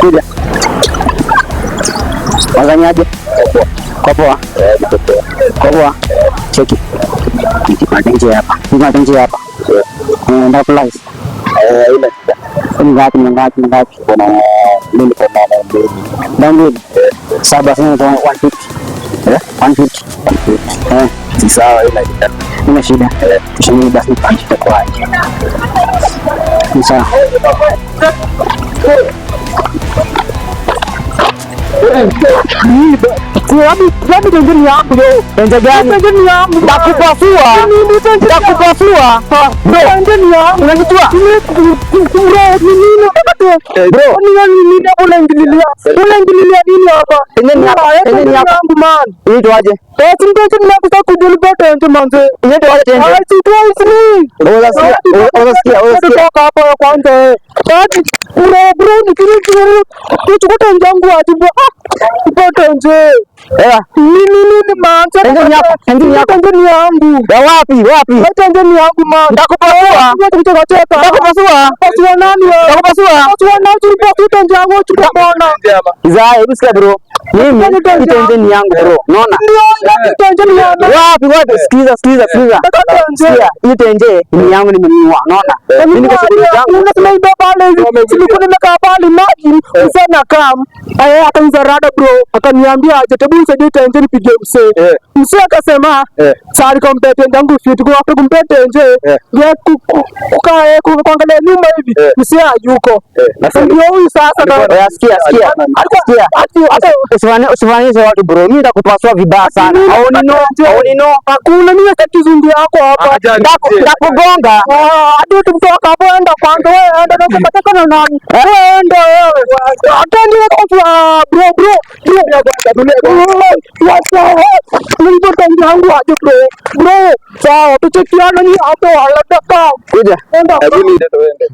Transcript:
Kuja. Wafanyaje? Kwa poa. Kwa poa. Cheki. Nje hapa. Nje hapa. Ndio plus. Ile. Ngapi? Kuna mimi kwa mama mbili. Saba sana 150. 150. Si sawa ile. Ina shida. Tushini basi punch kwa aje. Ni sawa. Wapi tenjeni yangu leo? Tenje gani? Tenjeni yangu. Nakupasua. Nakupasua. Tenjeni yangu. Unanitua? Bro, nini hapo unaingililia? Unaingililia nini hapa? Tenjeni yangu man. Hii tuaje? Tenjeni yangu sasa kujulibia tenje manze. Hii tuaje tenje? Ah, si tuaje. Unasikia. Kutoka hapa kwanza. Bro, nikiri tuchukue tenje yangu aje. Tenje. Nini man? Tenje yangu. Ya wapi? Tenje yangu man. Ndakupasua. Ndakupasua. Pasua nani wewe? Ndakupasua. Pasua nani tulipasua tenje yangu tukapona. Izaa, hebu sikia bro. Mimi tenje yangu bro. Unaona? Tenje yangu. Wapi? Sikiza. Sikia. Hii tenje ni yangu nimenunua. Unaona? Mimi kwa sababu yangu unasema iba pale hivi. Nilikuwa nimekaa pale maji. Usana kam. Aya akaniza rada bro. Akaniambia aje tebu nisaidie tenje nipige msee. Msee akasema sari kompete ndangu fit kwa hapo kompete nje. Ya kukae kuangalia nyuma hivi. Msee hayuko. Ndio huyu sasa. Sikia. Usifanye watu bro. Mimi nitakupasua vibaya sana. Haoni no. Hakuna mimi sitakizungu yako hapa. Ndakugonga. Hadi tutoka hapo enda kwanza wewe enda na kupata na nani. Enda wewe. Atende kwa bro. Mungu tangu aje bro. Sawa tuchekiana ni hapo haraka. Kuja. Hebu niende tuende.